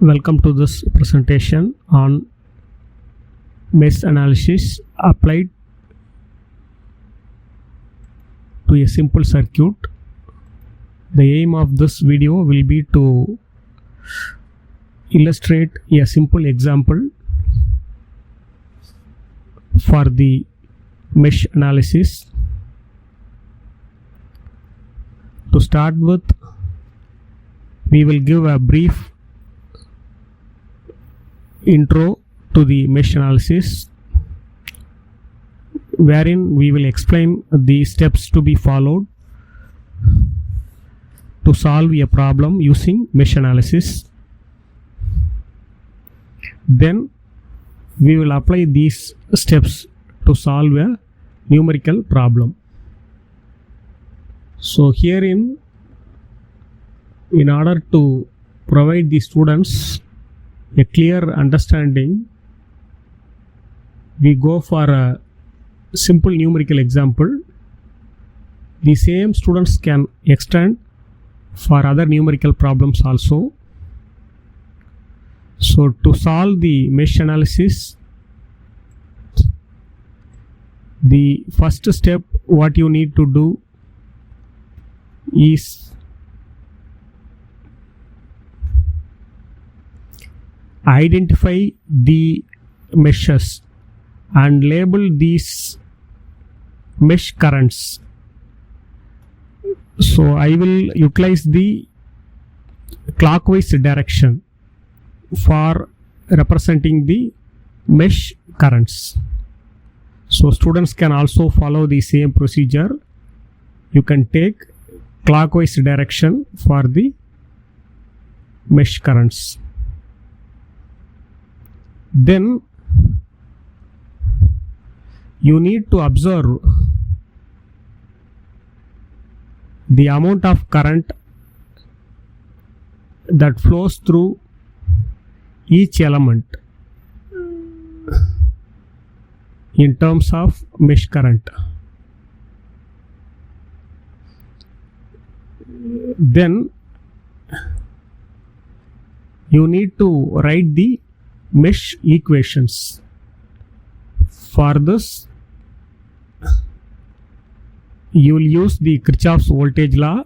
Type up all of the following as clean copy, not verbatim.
Welcome to this presentation on mesh analysis applied to a simple circuit. The aim of this video will be to illustrate a simple example for the mesh analysis. To start with, we will give a brief intro to the mesh analysis, wherein we will explain the steps to be followed to solve a problem using mesh analysis. Then we will apply these steps to solve a numerical problem. So herein, in order to provide the students a clear understanding, we go for a simple numerical example. The same students can extend for other numerical problems also. So to solve the mesh analysis, the first step what you need to do is identify the meshes and label these mesh currents. So I will utilize the clockwise direction for representing the mesh currents. So students can also follow the same procedure. You can take clockwise direction for the mesh currents. Then you need to observe the amount of current that flows through each element in terms of mesh current. Then you need to write the mesh equations. For this, you will use the Kirchhoff's voltage law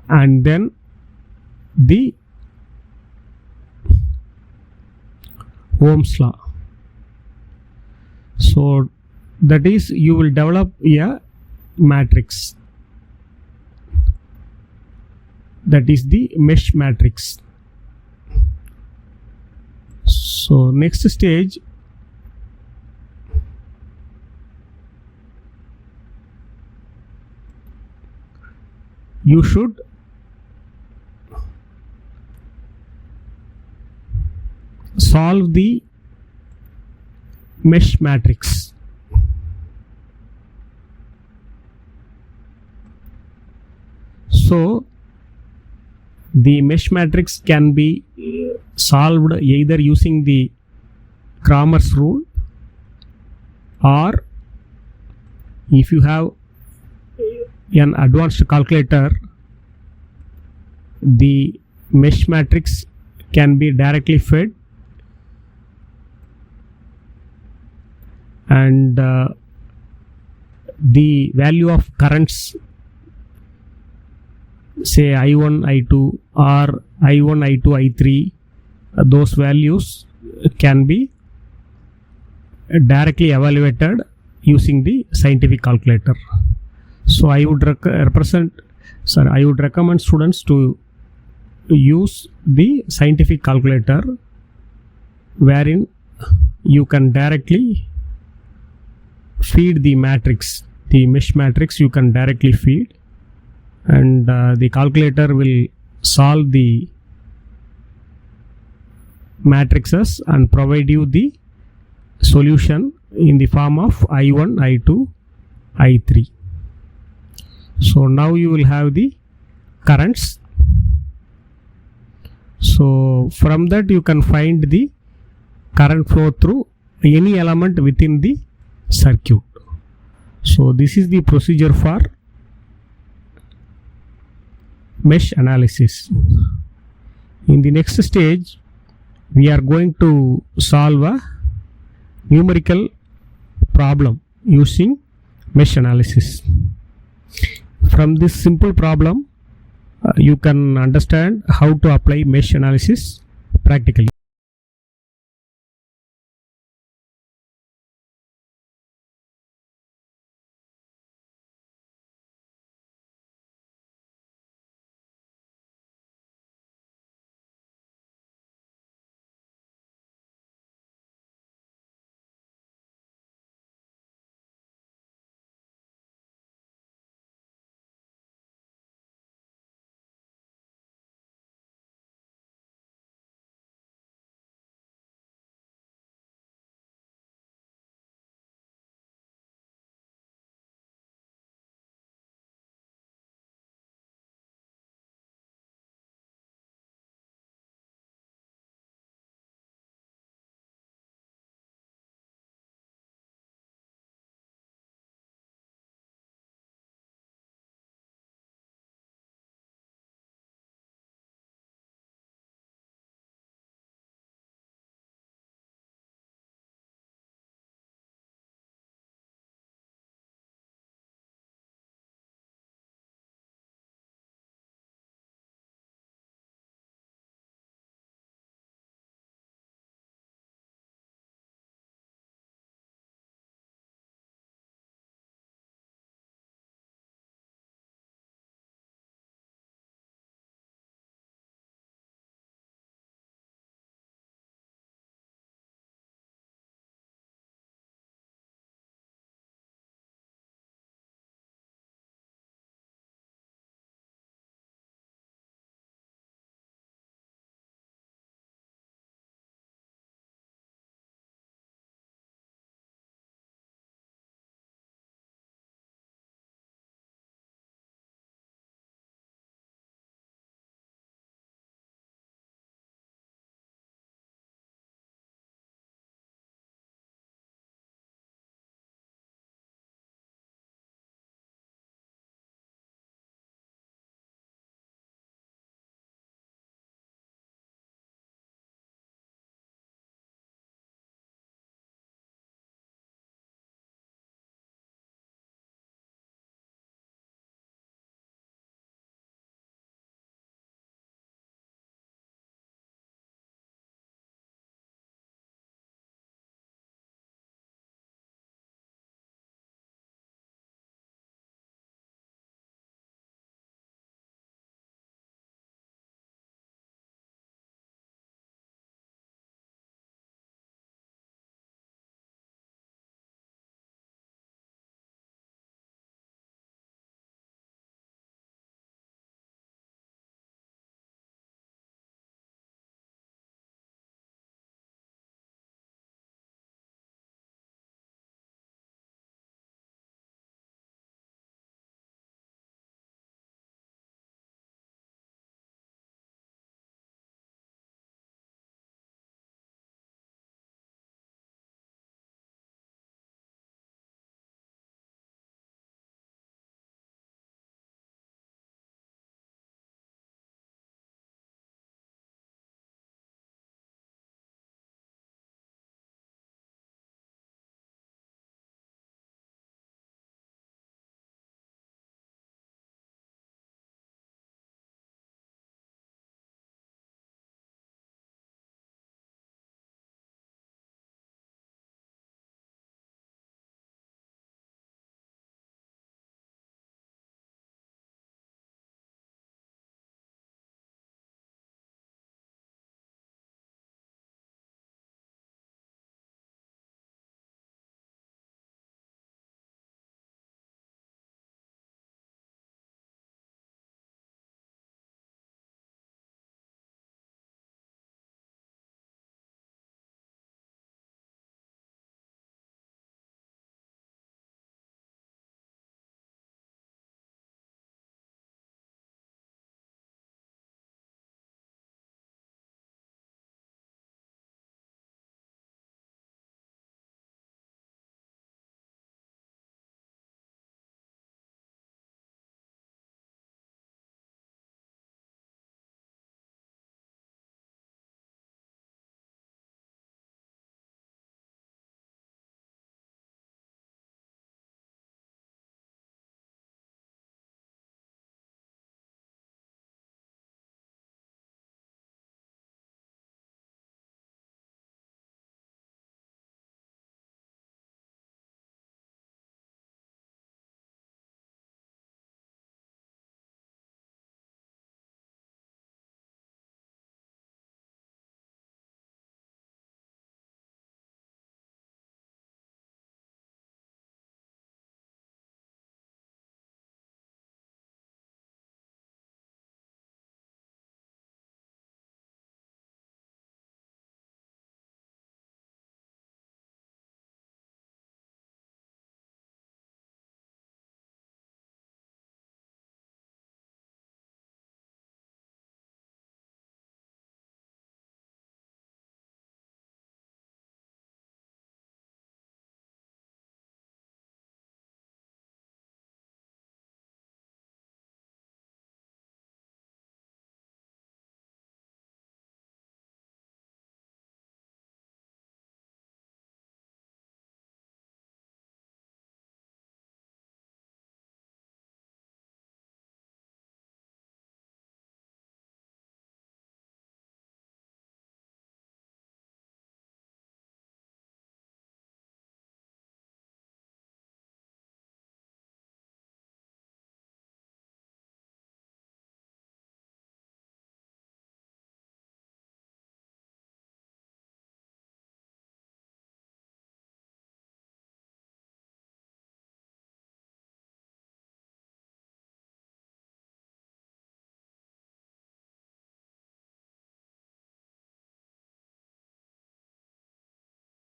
and then the Ohm's law. So that is, you will develop a matrix, that is the mesh matrix. So next stage, you should solve the mesh matrix. So the mesh matrix can be solved either using the Cramer's rule, or if you have an advanced calculator, the mesh matrix can be directly fed, and the value of currents, say I1, I2 or I1, I2, I3, those values can be directly evaluated using the scientific calculator. So I would recommend students to use the scientific calculator, wherein you can directly feed the matrix, the mesh matrix you can directly feed, and the calculator will solve the matrices and provide you the solution in the form of I1, I2, I3. So now you will have the currents. So from that you can find the current flow through any element within the circuit. So this is the procedure for mesh analysis. In the next stage, we are going to solve a numerical problem using mesh analysis. From this simple problem, you can understand how to apply mesh analysis practically.